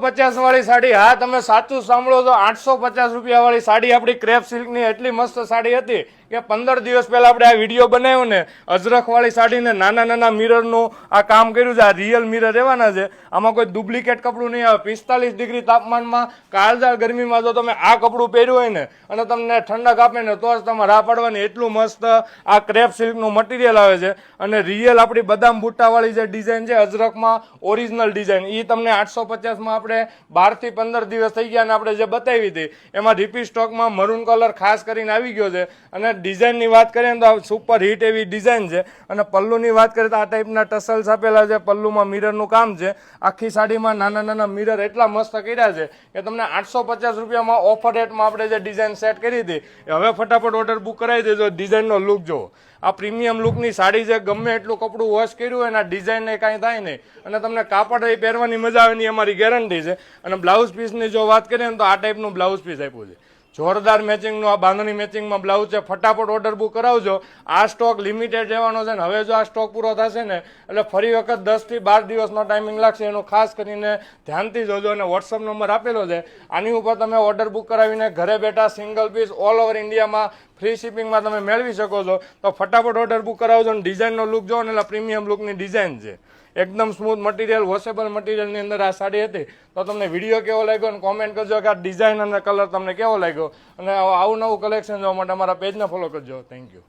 50 વાળી સાડી, હા તમે સાચું સાંભળો છો, 850 રૂપિયા વાળી સાડી આપણી ક્રેપ સિલ્કની એટલી મસ્ત સાડી હતી કે 15 દિવસ પહેલા આપણે આ વિડીયો બનાવ્યો ને, અજરખ વાળી સાડીને નાના નાના મિરરનું આ કામ કર્યું છે. આ રિયલ મિરર રહેવાના છે, આમાં કોઈ ડુપ્લિકેટ કપડું નહીં આવે. 45 ડિગ્રી તાપમાનમાં કાળઝાળ ગરમીમાં જો તમે આ કપડું પહેર્યું હોય ને અને તમને ઠંડક આપે ને તો જ તમે રાહ પાડવાની. એટલું મસ્ત આ ક્રેપ સિલ્કનું મટીરિયલ આવે છે અને રિયલ આપણી બદામ બુટ્ટાવાળી જે ડિઝાઇન છે અજરખમાં ઓરિજિનલ ડિઝાઇન, એ તમને 850માં આપણે 12 થી 15 દિવસ થઈ ગયા અને આપણે જે બતાવી હતી એમાં રિપીટ સ્ટોકમાં મરૂન કલર ખાસ કરીને આવી ગયો છે. અને ડિઝાઇનની વાત કરીએ ને તો સુપર હિટ એવી ડિઝાઇન છે. અને પલ્લુની વાત કરીએ તો આ ટાઈપના ટસલ્સ આપેલા છે, પલ્લુમાં મિરરનું કામ છે. આખી સાડીમાં નાના નાના મિરર એટલા મસ્ત કર્યા છે કે તમને 850 રૂપિયામાં ઓફર રેટમાં આપણે જે ડિઝાઇન સેટ કરી હતી હવે ફટાફટ ઓર્ડર બુક કરાવી દેજો. ડિઝાઇનનો લુક જુઓ, આ પ્રીમિયમ લુકની સાડી છે. ગમે એટલું કપડું વોશ કર્યું હોય ને આ ડિઝાઇનને કાંઈ થાય નહીં અને તમને કાપડ એ પહેરવાની મજા આવે એની અમારી ગેરંટી છે. અને બ્લાઉઝ પીસની જો વાત કરીએ ને તો આ ટાઈપનું બ્લાઉઝ પીસ આપ્યું છે, જોરદાર મેચિંગનું. આ બાંધણી મેચિંગમાં બ્લાઉઝ છે. ફટાફટ ઓર્ડર બુક કરાવજો. આ સ્ટોક લિમિટેડ રહેવાનો છે ને હવે જો આ સ્ટોક પૂરો થશે ને એટલે ફરી વખત 10 થી 12 દિવસનો ટાઈમિંગ લાગશે. એનું ખાસ કરીને ધ્યાનથી જોજો. અને વોટ્સઅપ નંબર આપેલો છે, આની ઉપર તમે ઓર્ડર બુક કરાવીને ઘરે બેઠા સિંગલ પીસ ઓલ ઓવર ઇન્ડિયામાં ફ્રી શિપિંગમાં તમે મેળવી શકો છો. તો ફટાફટ ઓર્ડર બુક કરાવજો. અને ડિઝાઇનનો લુક જો ને એટલે પ્રીમિયમ લુકની ડિઝાઇન છે, એકદમ સ્મૂથ મટીરિયલ, વોશેબલ મટીરિયલની અંદર આ સાડી હતી. તો તમને વિડીયો કેવો લાગ્યો અને કોમેન્ટ કરજો કે આ ડિઝાઇન અને કલર તમને કેવો લાગ્યો. અને આવું નવું કલેક્શન જોવા માટે અમારા પેજને ફોલો કરજો. Thank you.